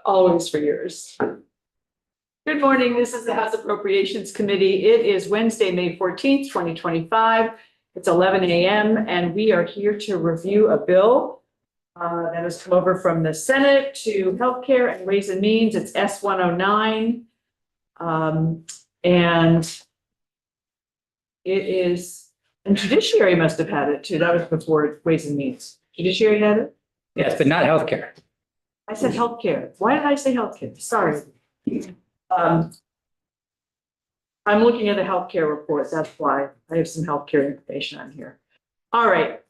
Always for yours. Good morning. This is the House Appropriations Committee. It is Wednesday, May 14th, 2025. It's 11 a.m. and we are here to review a bill that has come over from the Senate to Healthcare and Ways and Means. It's S109. And it is, and Judiciary must have had it too. That was before Ways and Means. Judiciary had it? Yes, but not healthcare. I said healthcare. Why did I say healthcare? Sorry. I'm looking at the healthcare report. That's why I have some healthcare information on here. All right.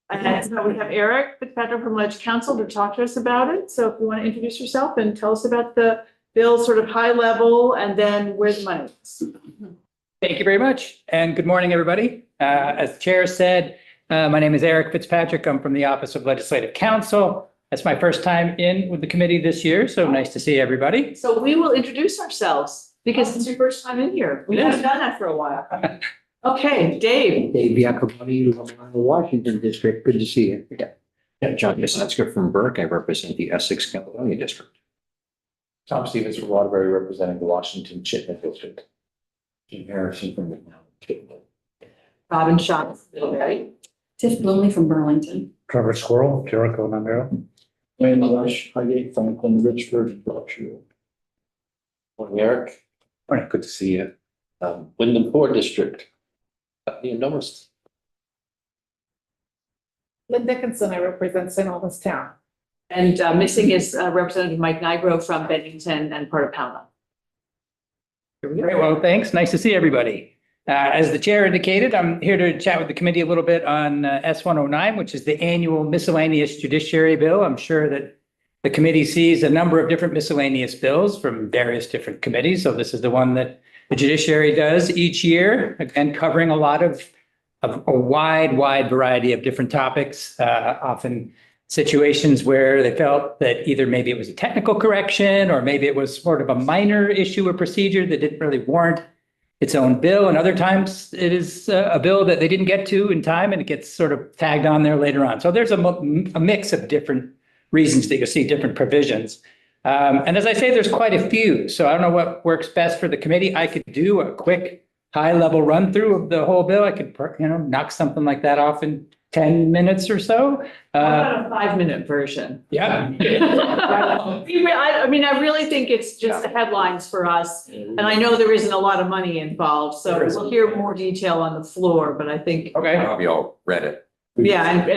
And so we have Eric Fitzpatrick from Ledge Council to talk to us about it. So if you want to introduce yourself and tell us about the bill, sort of high level, and then where the money is. Thank you very much. And good morning, everybody. As the chair said, my name is Eric Fitzpatrick. I'm from the Office of Legislative Counsel. That's my first time in with the committee this year. So nice to see everybody. So we will introduce ourselves because it's your first time in here. We haven't done that for a while. Okay, Dave. Dave Giacomoni, Washington District. Good to see you. Yeah, John Yasenska from Burke. I represent the Essex Caledonia District. Tom Stevens from Waterbury, representing the Washington Chittenden District. Jim Harrison from the Chittenden. Robin Schatz, Middlebury. Tiff Bloomley from Burlington. Trevor Squirrel, Jericho, Monroe. Wayne Lush, Highgate, Franklin, Richford, Berkshire. Morning, Eric. Morning, good to see you. Wyndham Poor District. Ian Nomas. Lynn Dickinson, I represent St. Albans Town. And missing is Representative Mike Nigro from Bennington and part of Pownell. Very well, thanks. Nice to see everybody. As the chair indicated, I'm here to chat with the committee a little bit on S109, which is the annual miscellaneous judiciary bill. I'm sure that the committee sees a number of different miscellaneous bills from various different committees. So this is the one that the judiciary does each year, again, covering a lot of a wide variety of different topics, often situations where they felt that either maybe it was a technical correction or maybe it was sort of a minor issue or procedure that didn't really warrant its own bill. And other times it is a bill that they didn't get to in time and it gets sort of tagged on there later on. So there's a mix of different reasons that you'll see different provisions. And as I say, there's quite a few. So I don't know what works best for the committee. I could do a quick high level run through of the whole bill. I could, knock something like that off in 10 minutes or so. How about a 5-minute version? Yeah. I mean, I really think it's just the headlines for us. And I know there isn't a lot of money involved, so we'll hear more detail on the floor, but I think. Okay. We all read it. Yeah, and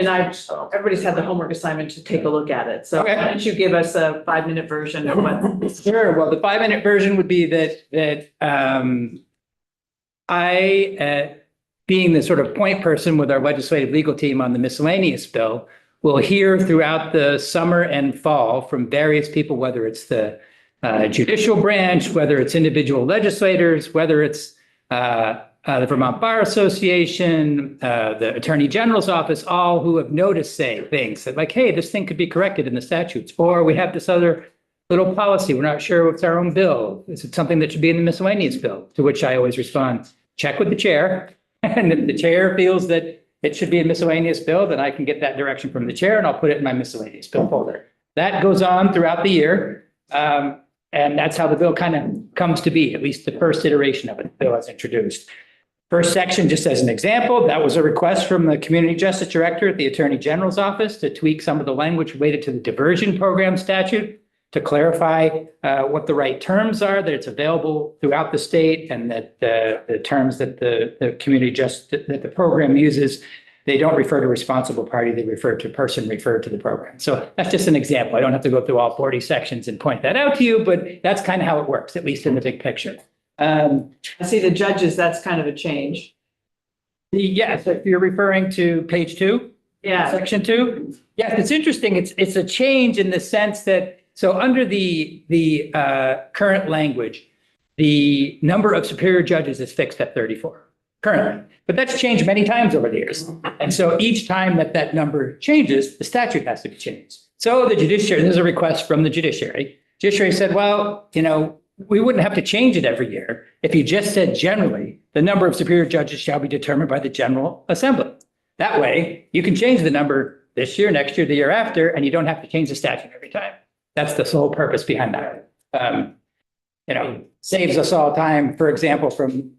everybody's had the homework assignment to take a look at it. So Okay. why don't you give us a 5-minute version of what? Sure. Well, the 5-minute version would be that I, being the sort of point person with our legislative legal team on the miscellaneous bill, will hear throughout the summer and fall from various people, whether it's the judicial branch, whether it's individual legislators, whether it's the Vermont Bar Association, the Attorney General's office, all who have noticed, say, things that like, hey, this thing could be corrected in the statutes, or we have this other little policy. We're not sure it's our own bill. Is it something that should be in the miscellaneous bill? To which I always respond, check with the chair. And if the chair feels that it should be a miscellaneous bill, then I can get that direction from the chair and I'll put it in my miscellaneous bill folder. That goes on throughout the year. And that's how the bill kind of comes to be, at least the first iteration of it, the bill as introduced. First section, just as an example, that was a request from the Community Justice Director at the Attorney General's office to tweak some of the language related to the diversion program statute to clarify what the right terms are, that it's available throughout the state, and that the terms that the community that the program uses, they don't refer to responsible party, they refer to person referred to the program. So that's just an example. I don't have to go through all 40 sections and point that out to you, but that's kind of how it works, at least in the big picture. I see the judges, that's kind of a change. Yes, if you're referring to page 2, Yeah. section 2. Yes, it's interesting. It's a change in the sense that, so under the current language, the number of superior judges is fixed at 34 currently, but that's changed many times over the years. And so each time that number changes, the statute has to be changed. So the judiciary, there's a request from the judiciary. Judiciary said, well, we wouldn't have to change it every year if you just said generally, the number of superior judges shall be determined by the General Assembly. That way, you can change the number this year, next year, the year after, and you don't have to change the statute every time. That's the sole purpose behind that. Saves us all time, for example, from,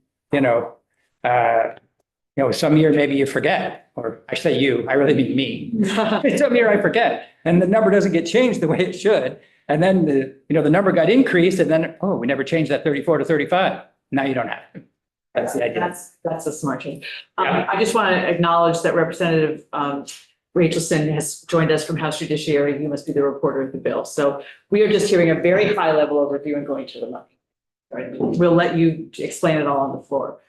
some year maybe you forget, or I say you, I really mean me. Some year I forget, and the number doesn't get changed the way it should. And then the number got increased, and then, oh, we never changed that 34 to 35. Now you don't have to. That's the idea. That's a smart change. Yeah. I just want to acknowledge that Representative Rachelson has joined us from House Judiciary. You must be the reporter of the bill. So we are just hearing a very high level overview and going to the money. Right. We'll let you explain it all on the floor.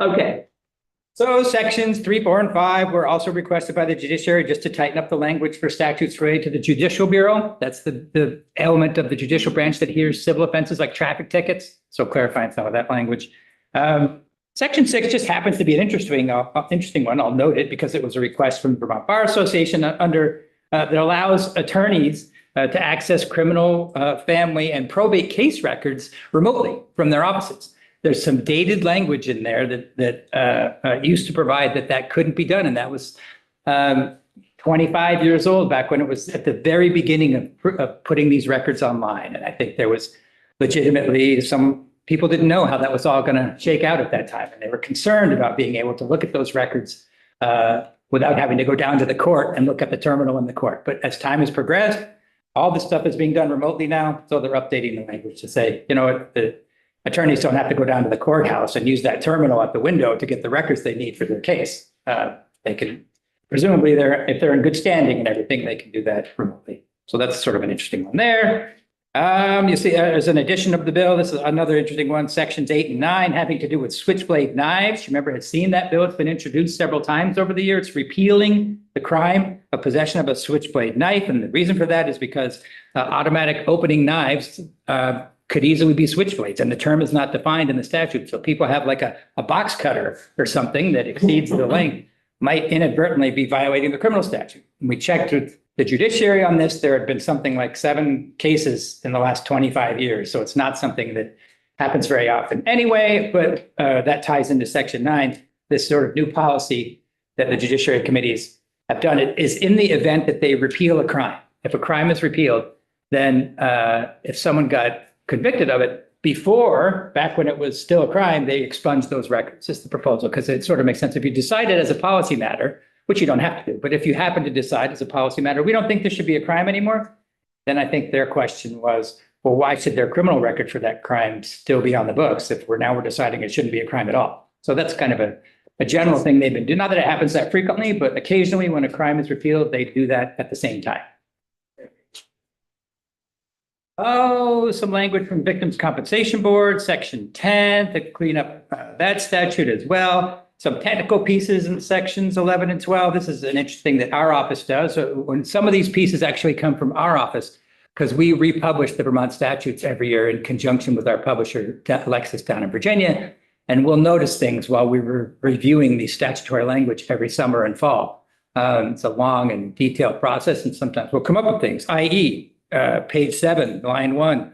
Okay. So sections 3, 4, and 5 were also requested by the judiciary just to tighten up the language for statutes related to the Judicial Bureau. That's the element of the judicial branch that hears civil offenses like traffic tickets. So clarifying some of that language. Section 6 just happens to be an interesting one. I'll note it because it was a request from the Vermont Bar Association that allows attorneys to access criminal, family, and probate case records remotely from their offices. There's some dated language in there that used to provide that couldn't be done. And that was 25 years old back when it was at the very beginning of putting these records online. And I think there was legitimately some people didn't know how that was all going to shake out at that time. And they were concerned about being able to look at those records without having to go down to the court and look at the terminal in the court. But as time has progressed, all this stuff is being done remotely now. So they're updating the language to say, the attorneys don't have to go down to the courthouse and use that terminal at the window to get the records they need for their case. They can, presumably, if they're in good standing and everything, they can do that remotely. So that's sort of an interesting one there. You see, as an addition of the bill, this is another interesting one, sections 8 and 9, having to do with switchblade knives. You remember, had seen that bill. It's been introduced several times over the year. It's repealing the crime of possession of a switchblade knife. And the reason for that is because automatic opening knives could easily be switchblades, and the term is not defined in the statute. So people have like a box cutter or something that exceeds the length might inadvertently be violating the criminal statute. And we checked with the judiciary on this. There had been something like 7 cases in the last 25 years. So it's not something that happens very often anyway, but that ties into section 9, this sort of new policy that the judiciary committees have done. It is in the event that they repeal a crime. If a crime is repealed, then if someone got convicted of it before, back when it was still a crime, they expunged those records. It's the proposal, because it sort of makes sense. If you decide it as a policy matter, which you don't have to do, but if you happen to decide as a policy matter, we don't think this should be a crime anymore, then I think their question was, well, why should their criminal record for that crime still be on the books if we're deciding it shouldn't be a crime at all? So that's kind of a general thing they've been doing. Not that it happens that frequently, but occasionally when a crime is repealed, they do that at the same time. Oh, some language from Victims' Compensation Board, section 10, to clean up that statute as well. Some technical pieces in sections 11 and 12. This is an interesting that our office does. So when some of these pieces actually come from our office, because we republish the Vermont statutes every year in conjunction with our publisher, Lexis, down in Virginia. And we'll notice things while we were reviewing the statutory language every summer and fall. It's a long and detailed process, and sometimes we'll come up with things, i.e., page 7, line 1,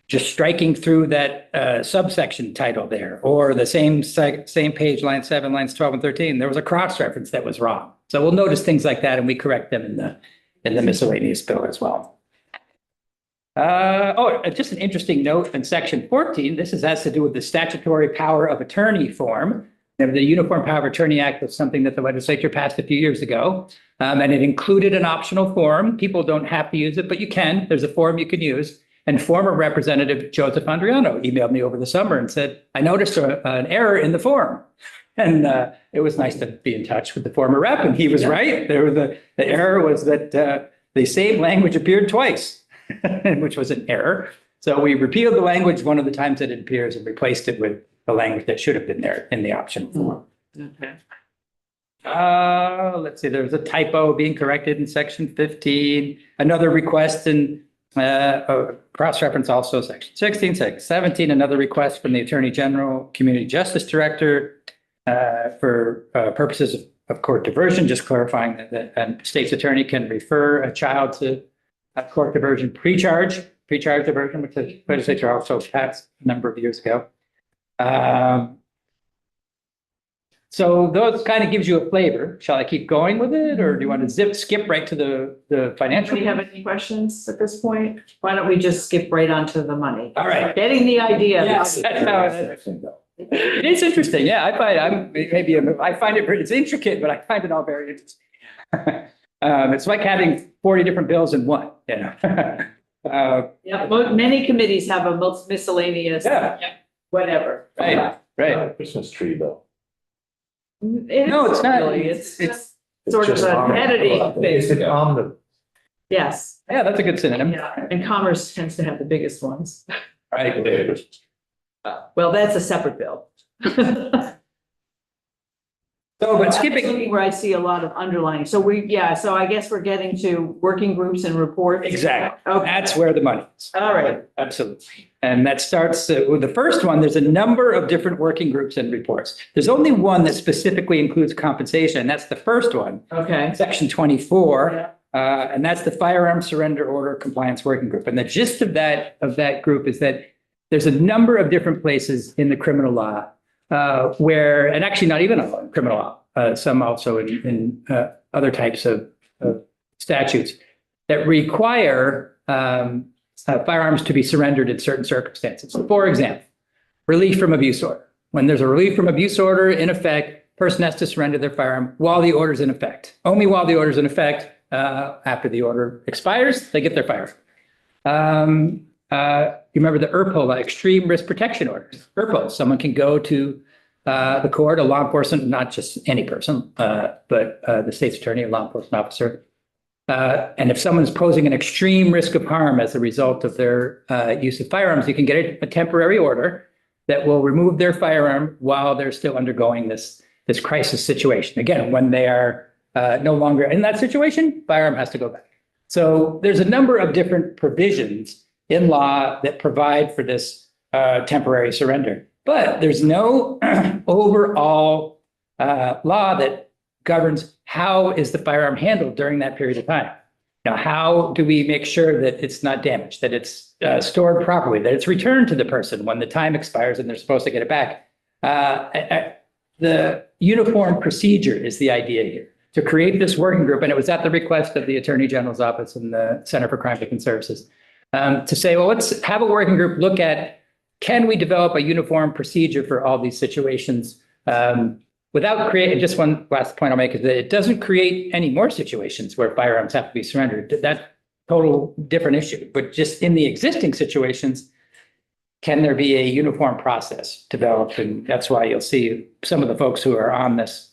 just striking through that subsection title there, or the same page, line 7, lines 12 and 13. There was a cross-reference that was wrong. So we'll notice things like that, and we correct them in the miscellaneous bill as well. Just an interesting note in section 14. This has to do with the statutory power of attorney form. The Uniform Power of Attorney Act was something that the legislature passed a few years ago, and it included an optional form. People don't have to use it, but you can. There's a form you can use. And former Representative Joseph Andriano emailed me over the summer and said, I noticed an error in the form. And it was nice to be in touch with the former rep, and he was right. The error was that the same language appeared twice, which was an error. So we repealed the language one of the times that it appears and replaced it with the language that should have been there in the option form. Okay. Let's see, there was a typo being corrected in section 15. Another request in cross-reference also section 16, section 17, another request from the Attorney General, Community Justice Director for purposes of court diversion, just clarifying that a state's attorney can refer a child to a court diversion pre-charge diversion, which the legislature also passed a number of years ago. So those kind of gives you a flavor. Shall I keep going with it, or do you want to skip right to the financial? Do you have any questions at this point? Why don't we just skip right onto the money? All right. Getting the idea. Yes, that's how it is interesting. Yeah, I find it's intricate, but I find it all very interesting. It's like having 40 different bills in one, you know. Yeah, many committees have a miscellaneous. Yeah. Whatever. Right. Christmas tree though. No, it's not. Really. It's It's- just sort of an editing Is thing. it on the? Yes, Yeah, that's a good synonym. yeah, and commerce tends to have the biggest ones. Right. Well, that's a separate bill. So, but skipping, Looking where I see a lot of underlining. So so I guess we're getting to working groups and reports. exactly. Okay, That's where the money is. all right. Absolutely. And that starts with the first one. There's a number of different working groups and reports. There's only one that specifically includes compensation. And that's the first one, Okay. section 24. And that's the firearm surrender order compliance working group. And the gist of that group is that there's a number of different places in the criminal law where, and actually not even in criminal law, some also in other types of statutes that require firearms to be surrendered in certain circumstances. For example, relief from abuse order. When there's a relief from abuse order in effect, person has to surrender their firearm while the order's in effect. Only while the order's in effect. After the order expires, they get their firearm. You remember the ERPO, extreme risk protection orders. ERPO, someone can go to the court, a law enforcement, not just any person, but the state's attorney, a law enforcement officer. And if someone's posing an extreme risk of harm as a result of their use of firearms, you can get a temporary order that will remove their firearm while they're still undergoing this crisis situation. Again, when they are no longer in that situation, firearm has to go back. So there's a number of different provisions in law that provide for this temporary surrender. But there's no overall law that governs how is the firearm handled during that period of time. Now, how do we make sure that it's not damaged, that it's stored properly, that it's returned to the person when the time expires and they're supposed to get it back? The uniform procedure is the idea here, to create this working group. And it was at the request of the Attorney General's office and the Center for Crime Victim Services to say, well, let's have a working group look at, can we develop a uniform procedure for all these situations without creating, just one last point I'll make is that it doesn't create any more situations where firearms have to be surrendered. That's total different issue. But just in the existing situations, can there be a uniform process developed? And that's why you'll see some of the folks who are on this.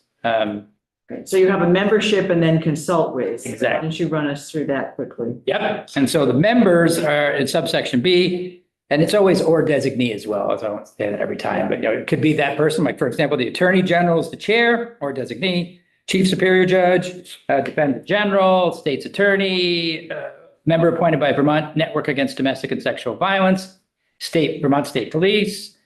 So you have a membership and then consult with. Exactly. Why don't you run us through that quickly? Yep. And so the members are in subsection B, and it's always or designee as well, as I won't say that every time, but it could be that person. Like, for example, the Attorney General is the chair or designee, Chief Superior Judge, Defendant General, State's Attorney, member appointed by Vermont Network Against Domestic and Sexual Violence, Vermont State Police,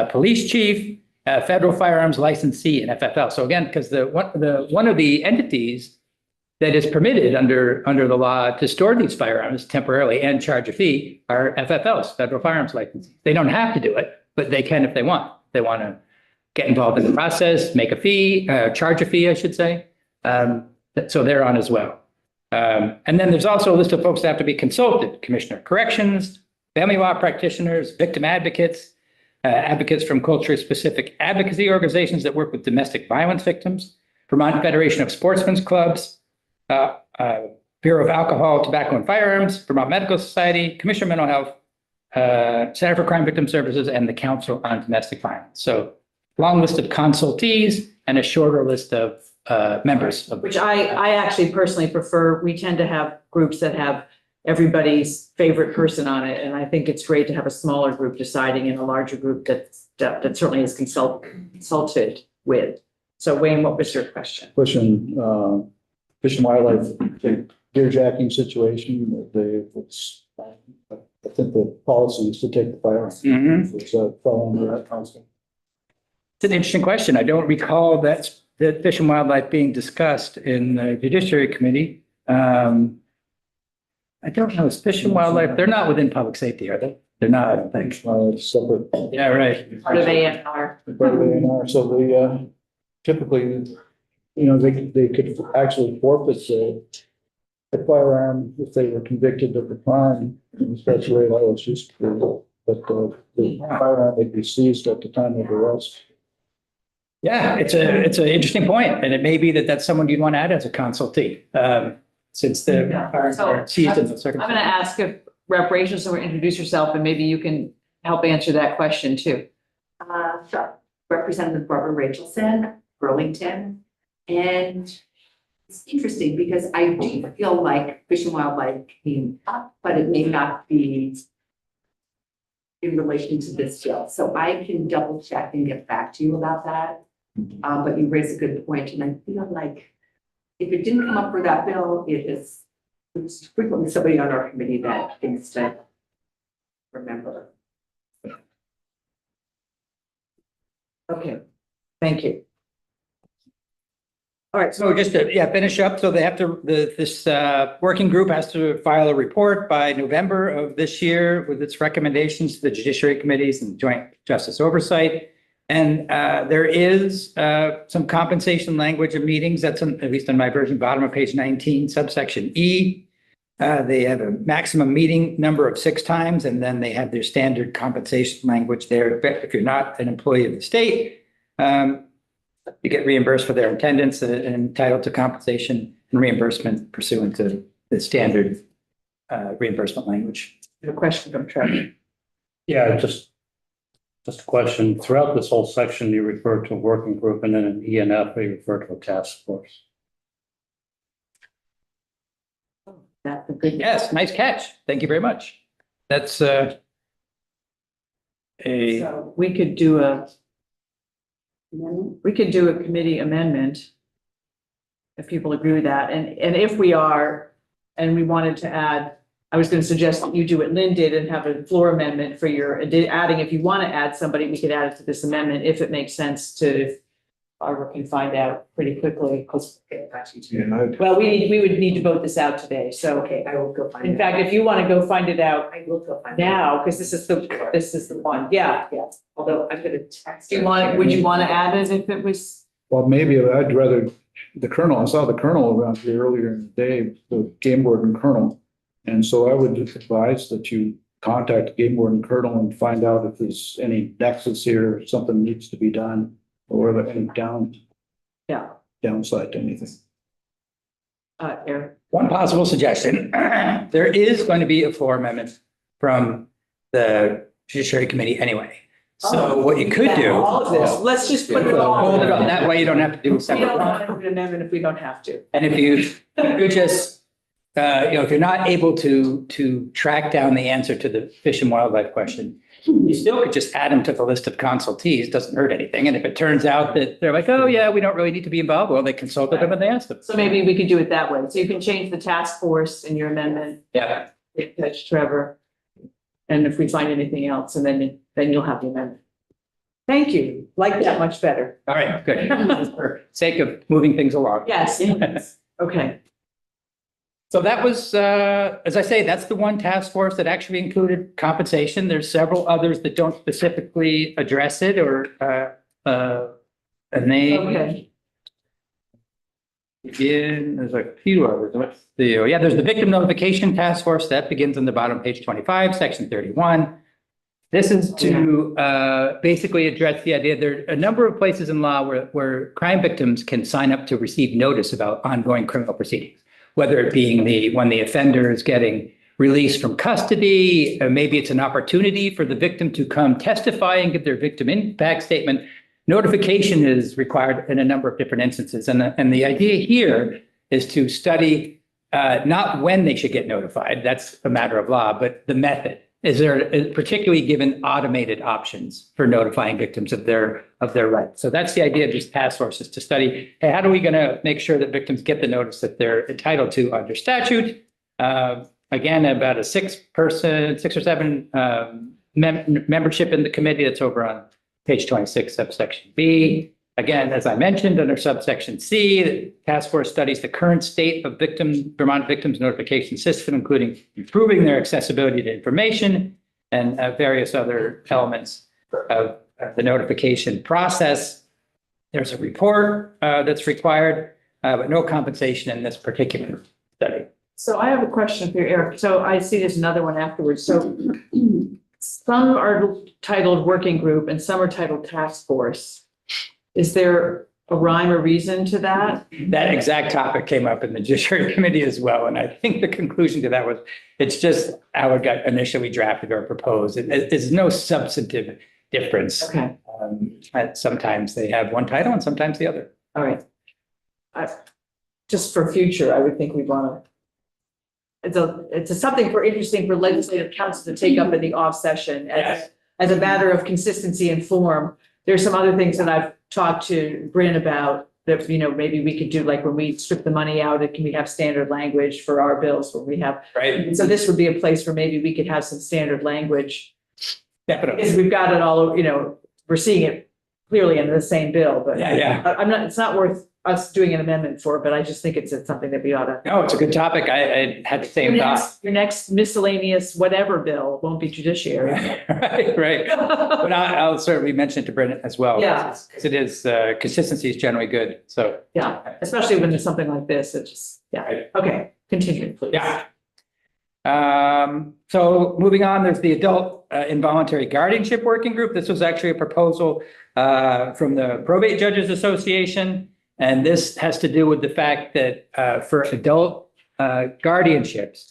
Police Chief, Federal Firearms Licensee, and FFL. So again, because one of the entities that is permitted under the law to store these firearms temporarily and charge a fee are FFLs, Federal Firearms Licensees. They don't have to do it, but they can if they want. They want to get involved in the process, make a fee, charge a fee, I should say. So they're on as well. And then there's also a list of folks that have to be consulted: Commissioner of Corrections, family law practitioners, victim advocates, advocates from culture-specific advocacy organizations that work with domestic violence victims, Vermont Federation of Sportsmen's Clubs, Bureau of Alcohol, Tobacco, and Firearms, Vermont Medical Society, Commission of Mental Health, Center for Crime Victim Services, and the Council on Domestic Violence. So long list of consultees and a shorter list of members. Which I actually personally prefer. We tend to have groups that have everybody's favorite person on it. And I think it's great to have a smaller group deciding and a larger group that certainly is consulted with. So Wayne, what was your question? Question, Fish and Wildlife, deer jacking situation, I think the policy is to take the firearm. Mhm. It's fall under that council. It's an interesting question. I don't recall that Fish and Wildlife being discussed in the Judiciary Committee. I don't know, is Fish and Wildlife, they're not within public safety, are they? They're not, I don't think. Separate. Yeah, right. Part of ANR. Part of A&R. So typically, they could actually forfeit the firearm if they were convicted of the crime, especially while it's just, but the firearm would be seized at the time of arrest. Yeah, it's an interesting point, and it may be that that's someone you'd want to add as a consultee, since the firearms are seized in the I'm going to circumstance. ask if reparations or introduce yourself, and maybe you can help answer that question too. Sure. Representative Barbara Rachelson, Burlington. And it's interesting because I do feel like Fish and Wildlife came up, but it may not be in relation to this bill. So I can double check and get back to you about that. But you raise a good point, and I feel like if it didn't come up for that bill, it's frequently somebody on our committee that thinks to remember. Okay, thank you. All right, So just to, finish up, so they have to, this working group has to file a report by November of this year with its recommendations to the Judiciary Committees and Joint Justice Oversight. And there is some compensation language of meetings, that's at least in my version, bottom of page 19, subsection E. They have a maximum meeting number of 6 times, and then they have their standard compensation language there. If you're not an employee of the state, you get reimbursed for their attendance and entitled to compensation and reimbursement pursuant to the standard reimbursement language. a question from Trevor. Yeah, just a question. Throughout this whole section, you refer to a working group, and then in E and F, you refer to a task force. That's a good. Yes, nice catch. Thank you very much. That's So we could do a committee amendment if people agree with that. And if we are, and we wanted to add, I was going to suggest that you do what Lynn did and have a floor amendment for your adding, if you want to add somebody, we could add it to this amendment if it makes sense to, Barbara can find out pretty quickly because, well, we would need to vote this out today. So, Okay, I will go find it. in fact, if you want to go find it out I will go find it. now, because this is the one. Yeah. Although I'm gonna text. Do you her. want, would you want to add it if it was? Well, maybe I'd rather, the colonel, I saw the colonel around here earlier in the day, the game warden colonel. And so I would advise that you contact the game warden colonel and find out if there's any nexus here, if something needs to be done, or any downside to anything. Eric. one possible suggestion. There is going to be a floor amendment from the Judiciary Committee anyway. So what you could do. All of this, let's just put it all. Hold it on. That way you don't have to do a We separate don't one. want to do an amendment if we don't have to. And if you just, if you're not able to track down the answer to the fish and wildlife question, you still could just add them to the list of consultees, doesn't hurt anything. And if it turns out that they're like, oh yeah, we don't really need to be involved, well, they consulted them and they asked them. So maybe we could do it that way. So you can change the task force in your amendment, Yeah. touch Trevor. And if we find anything else, and then you'll have the amendment. Thank you. Like that much better. All right, good. For sake of moving things along. Yes. Okay. So that was, as I say, that's the one task force that actually included compensation. There's several others that don't specifically address it or, and they. Okay. Begin, there's a few others. What's there's the victim notification task force that begins on the bottom of page 25, section 31. This is to basically address the idea there are a number of places in law where crime victims can sign up to receive notice about ongoing criminal proceedings, whether it being when the offender is getting released from custody, or maybe it's an opportunity for the victim to come testify and give their victim impact statement. Notification is required in a number of different instances. And the idea here is to study not when they should get notified, that's a matter of law, but the method. Is there particularly given automated options for notifying victims of their rights? So that's the idea of these task forces, to study, hey, how are we going to make sure that victims get the notice that they're entitled to under statute? Again, about a 6 or 7 membership in the committee. That's over on page 26, subsection B. Again, as I mentioned, under subsection C, the task force studies the current state of Vermont victims notification system, including improving their accessibility to information and various other elements of the notification process. there's a report that's required, but no compensation in this particular study. So I have a question for you, Eric. So I see there's another one afterwards. So some are titled working group and some are titled task force. Is there a rhyme or reason to that? That exact topic came up in the Judiciary Committee as well, and I think the conclusion to that was, it's just how it got initially drafted or proposed. There's no substantive difference. Okay, And sometimes they have one title and sometimes the other. all right. Just for future, I would think we'd want to. It's something interesting for legislative council to take up in the off session Yes. as a matter of consistency and form. There's some other things that I've talked to Bryn about that, maybe we could do, like when we strip the money out, can we have standard language for our bills when we have, Right. so this would be a place where maybe we could have some standard language. Definitely. Because we've got it all, we're seeing it clearly in the same bill, but Yeah. it's not worth us doing an amendment for, but I just think it's something that we ought to. No, it's a good topic. I had the same thought. Your next miscellaneous whatever bill won't be judiciary. Right. But I'll certainly mention it to Brendan as well. Yeah. Because it is, consistency is generally good. So, Yeah, especially when there's something like this, it just, yeah, Right. okay, continue, please. yeah. So moving on, there's the Adult Involuntary Guardianship Working Group. This was actually a proposal from the Probate Judges Association. And this has to do with the fact that for adult guardianships,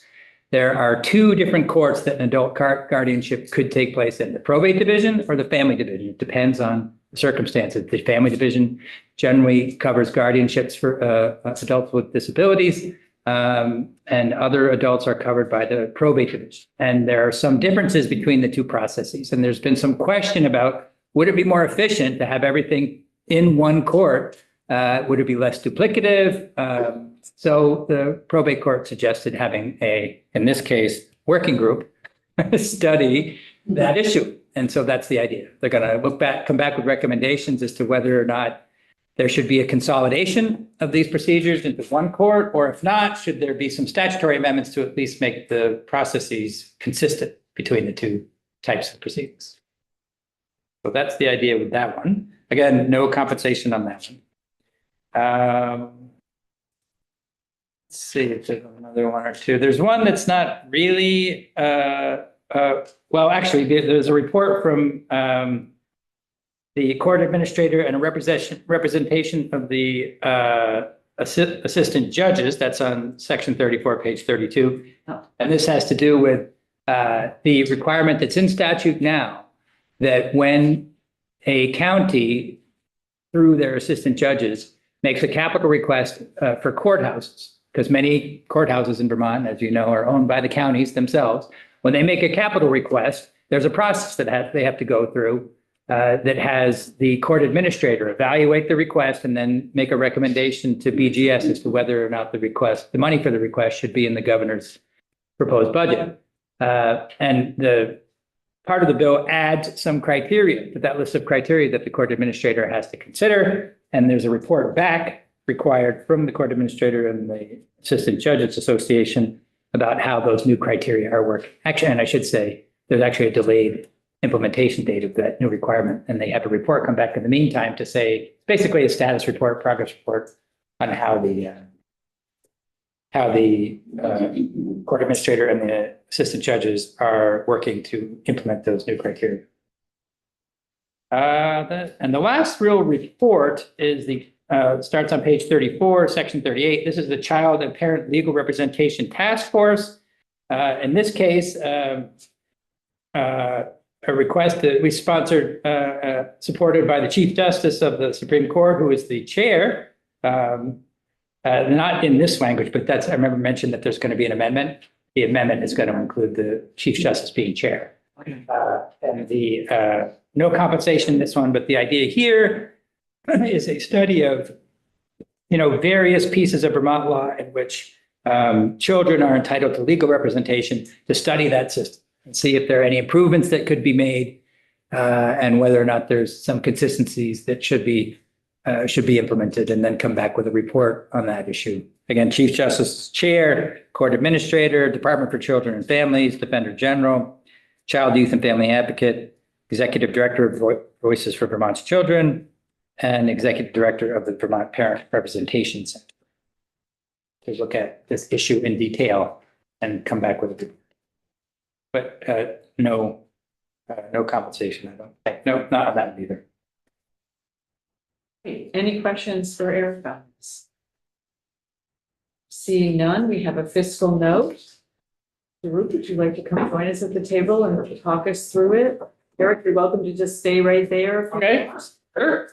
there are two different courts that an adult guardianship could take place in, the probate division or the family division. It depends on the circumstances. The family division generally covers guardianships for adults with disabilities, and other adults are covered by the probate division. And there are some differences between the two processes. And there's been some question about, would it be more efficient to have everything in one court? Would it be less duplicative? So the probate court suggested having in this case, working group study that issue. And so that's the idea. They're going to come back with recommendations as to whether or not there should be a consolidation of these procedures into one court, or if not, should there be some statutory amendments to at least make the processes consistent between the two types of proceedings. So that's the idea with that one. Again, no compensation on that one. Let's see if there's another one or two. There's one that's not really, well, actually, there's a report from the court administrator and a representation of the assistant judges. That's on section 34, page 32. Oh. And this has to do with the requirement that's in statute now that when a county, through their assistant judges, makes a capital request for courthouses, because many courthouses in Vermont, as you know, are owned by the counties themselves. When they make a capital request, there's a process that they have to go through that has the court administrator evaluate the request and then make a recommendation to BGS as to whether or not the money for the request should be in the governor's proposed budget. And the part of the bill adds some criteria to that list of criteria that the court administrator has to consider. And there's a report back required from the court administrator and the Assistant Judges Association about how those new criteria are working. Actually, and I should say, there's actually a delayed implementation date of that new requirement. And they have a report come back in the meantime to say, basically a status report, progress report on how the court administrator and the assistant judges are working to implement those new criteria. And the last real report is starts on page 34, section 38. This is the Child and Parent Legal Representation Task Force. In this case, a request that we sponsored, supported by the Chief Justice of the Supreme Court, who is the chair. Not in this language, but I remember mentioned that there's going to be an amendment. The amendment is going to include the Chief Justice being chair. And no compensation in this one, but the idea here is a study of, various pieces of Vermont law in which children are entitled to legal representation, to study that system and see if there are any improvements that could be made, and whether or not there's some consistencies that should be implemented, and then come back with a report on that issue. Again, Chief Justice Chair, Court Administrator, Department for Children and Families, Defender General, Child, Youth and Family Advocate, Executive Director of Voices for Vermont's Children, and executive director of the Vermont Parent Representation Center, to look at this issue in detail and come back with it. But no compensation, I don't think. No, not on that either. Any questions for Erica? Seeing none, we have a fiscal note. Ruth, would you like to come join us at the table and talk us through it? Eric, you're welcome to just stay right there. Okay. Sure.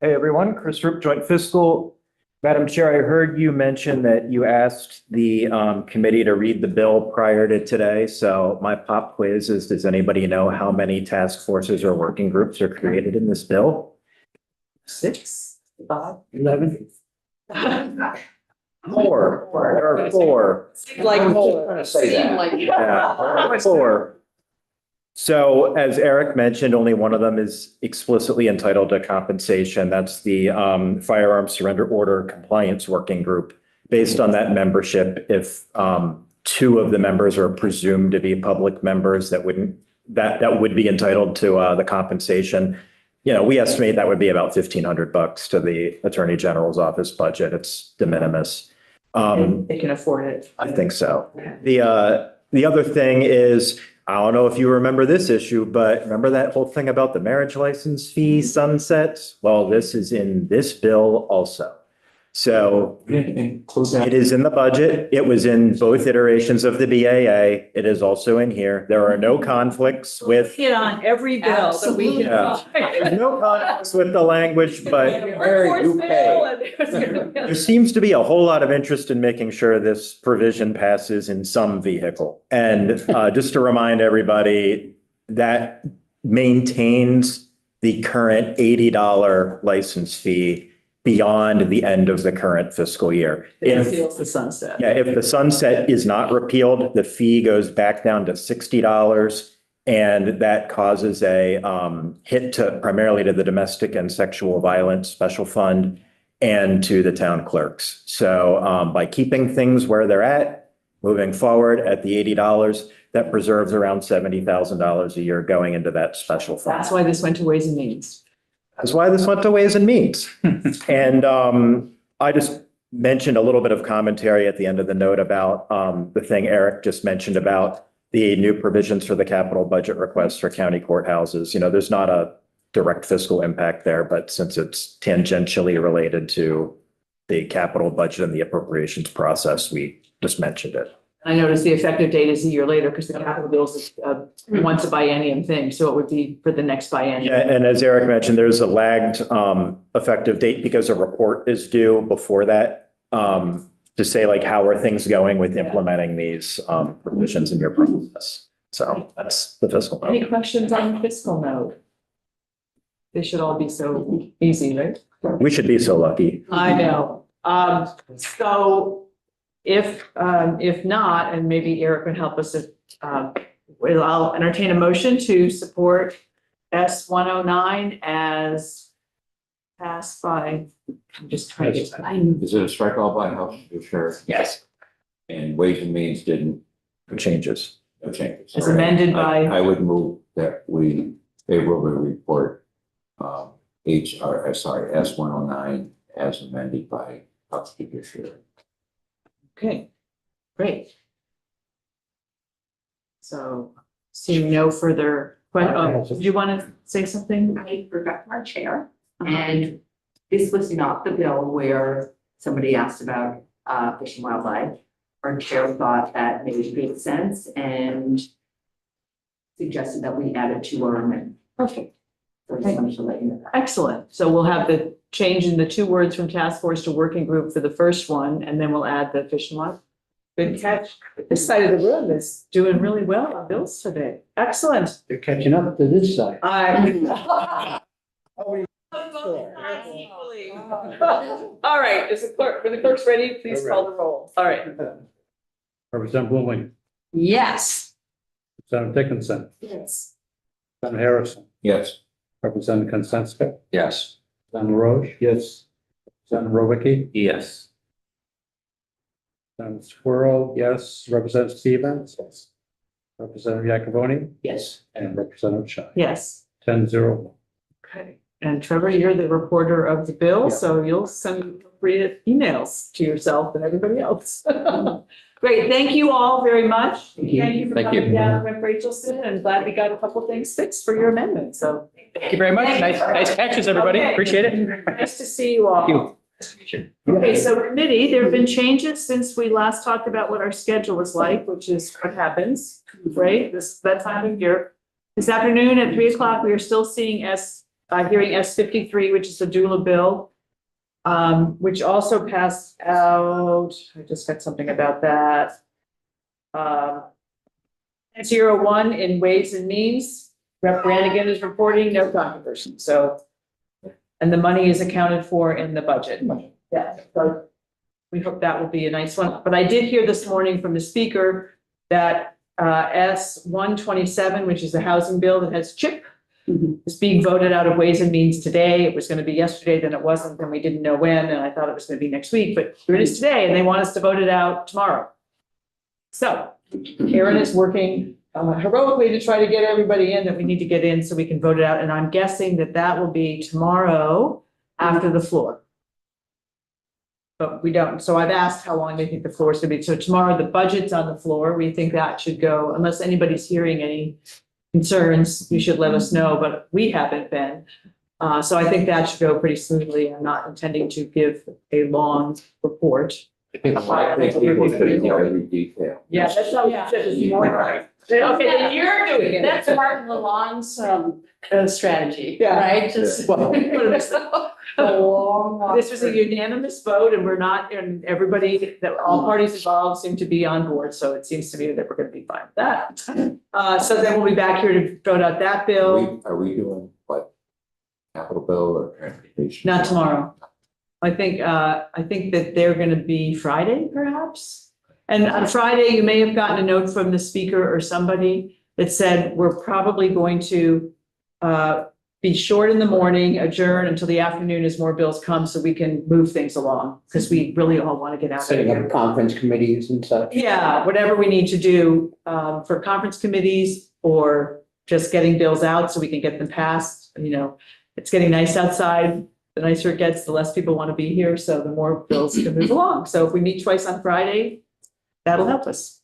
Hey, everyone, Chris Roop, Joint Fiscal. Madam Chair, I heard you mention that you asked the committee to read the bill prior to today. So my pop quiz is, does anybody know how many task forces or working groups are created in this bill? 6, 5, 11. 4. There are 4. Like Trying to say Seemed that. like. Yeah, there are 4. So as Eric mentioned, only one of them is explicitly entitled to compensation. That's the Firearms Surrender Order Compliance Working Group. Based on that membership, if 2 of the members are presumed to be public members that would be entitled to the compensation, we estimate that would be about $1,500 to the Attorney General's office budget. It's de minimis. they can afford it. I think so. The other thing is, I don't know if you remember this issue, but remember that whole thing about the marriage license fee sunset? Well, this is in this bill also. So it is in the budget. It was in both iterations of the BAA. It is also in here. There are no conflicts with, Hit on every bill that we can. Yeah. there's no conflicts with the language, but there seems to be a whole lot of interest in making sure this provision passes in some vehicle. And just to remind everybody, that maintains the current $80 license fee beyond the end of the current fiscal year. It feels the sunset. Yeah, if the sunset is not repealed, the fee goes back down to $60. And that causes a hit to primarily to the domestic and sexual violence special fund and to the town clerks. So by keeping things where they're at, moving forward at the $80, that preserves around $70,000 a year going into that special fund. That's why this went to Ways and Means. That's why this went to Ways and Means. And I just mentioned a little bit of commentary at the end of the note about the thing Eric just mentioned about the new provisions for the capital budget requests for county courthouses. There's not a direct fiscal impact there, but since it's tangentially related to the capital budget and the appropriations process, we just mentioned it. I noticed the effective date is a year later because the capital bills is once a biennium thing, so it would be for the next biennium. Yeah, and as Eric mentioned, there's a lagged effective date because a report is due before that to say like, how are things going with implementing these provisions in your process? So that's the fiscal Any note. questions on the fiscal note? They should all be so easy, right? We should be so lucky. I know. So if not, and maybe Eric would help us, I'll entertain a motion to support S-109 as passed by, I'm just trying to get. Is it a strike all by House or Sheriff? Yes. And Ways and Means didn't, No changes. no changes. As amended by- I would move that we favorably report S-109 as amended by House Judiciary. Okay, great. So seeing no further, do you want to say something? I forgot our chair, and this was not the bill where somebody asked about Fish and Wildlife. Our chair thought that made good sense and suggested that we add it to our amendment. Perfect. So I just wanted to let you know that. Excellent. So we'll have the change in the 2 words from task force to working group for the first one, and then we'll add the Fish and Wildlife. Good catch. This side of the room is doing really well on bills today. Excellent. They're catching up to this side. All right, is the clerk, are the clerks ready? Please call the roll. All right. Representative Blooming, Yes. Representative Dickinson, Yes. Representative Harrison, Yes. Representative Konstanska, Yes. Representative Roche, Yes. Representative Rovicki, Yes. Representative Squirrel, yes, Representative Stevens. Representative Yakavoni, Yes. and Representative Shy. Yes. 10-0. Okay. And Trevor, you're the reporter of the bill, Yeah. so you'll send appropriate emails to yourself and everybody else. Great. Thank you all very much. Thank you for Thank coming you. down, Rep. Rachelson, and glad we got a couple things fixed for your amendment. So Thank you very much. Nice catches, everybody. Okay. Appreciate it. nice to see you all. Thank you. Okay, so committee, there have been changes since we last talked about what our schedule was like, which is what happens, right? That time of year. This afternoon at 3:00, we are still seeing hearing S53, which is the doula bill, which also passed out. I just got something about that. 01 in Ways and Means. Rep. Brannigan is reporting no controversy. So, and the money is accounted for in the budget. Yeah, so we hope that will be a nice one. But I did hear this morning from the speaker that S127, which is the housing bill that has CHIP, is being voted out of Ways and Means today. It was going to be yesterday, then it wasn't, then we didn't know when, and I thought it was going to be next week, but here it is today, and they want us to vote it out tomorrow. So Aaron is working heroically to try to get everybody in that we need to get in so we can vote it out, and I'm guessing that that will be tomorrow after the floor. But we don't, so I've asked how long they think the floor is going to be. So tomorrow, the budget's on the floor. We think that should go, unless anybody's hearing any concerns, you should let us know, but we haven't been. So I think that should go pretty smoothly. I'm not intending to give a long report. I think people should know every detail. Yeah, that's how we said this morning. Okay, then you're doing it. That's Martin Lalonde's strategy, Yeah. right? Just a long. This was a unanimous vote and we're not, and everybody, that all parties involved seem to be on board. So it seems to me that we're going to be fine with that. So then we'll be back here to vote out that bill. Are we doing what? Capital bill or transportation? Not tomorrow. I think that they're going to be Friday perhaps. And on Friday, you may have gotten a note from the speaker or somebody that said, we're probably going to be short in the morning, adjourn until the afternoon as more bills come so we can move things along because we really all want to get out of Setting here. up conference committees and such. Yeah, whatever we need to do for conference committees or just getting bills out so we can get them passed. You know, it's getting nice outside. The nicer it gets, the less people want to be here. So the more bills can move along. So if we meet twice on Friday, that'll help us.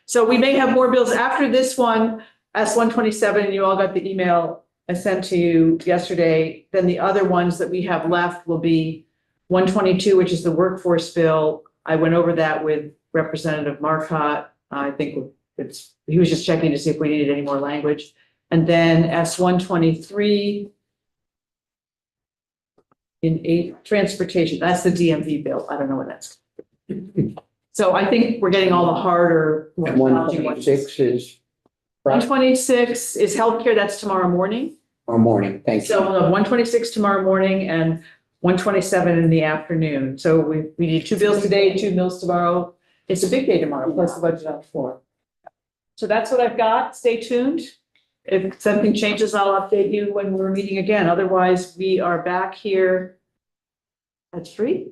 So we may have more bills after this one, S127, and you all got the email I sent to you yesterday. Then the other ones that we have left will be 122, which is the workforce bill. I went over that with Representative Marcotte. I think he was just checking to see if we needed any more language. And then S123 in transportation, that's the DMV bill. I don't know what that's. So I think we're getting all the harder. And 126 is 126 is healthcare. That's tomorrow morning. or morning, thank you. So we'll have 126 tomorrow morning and 127 in the afternoon. So we need 2 bills today, 2 bills tomorrow. It's a big day tomorrow, plus the budget on the floor. So that's what I've got. Stay tuned. If something changes, I'll update you when we're meeting again. Otherwise, we are back here at 3.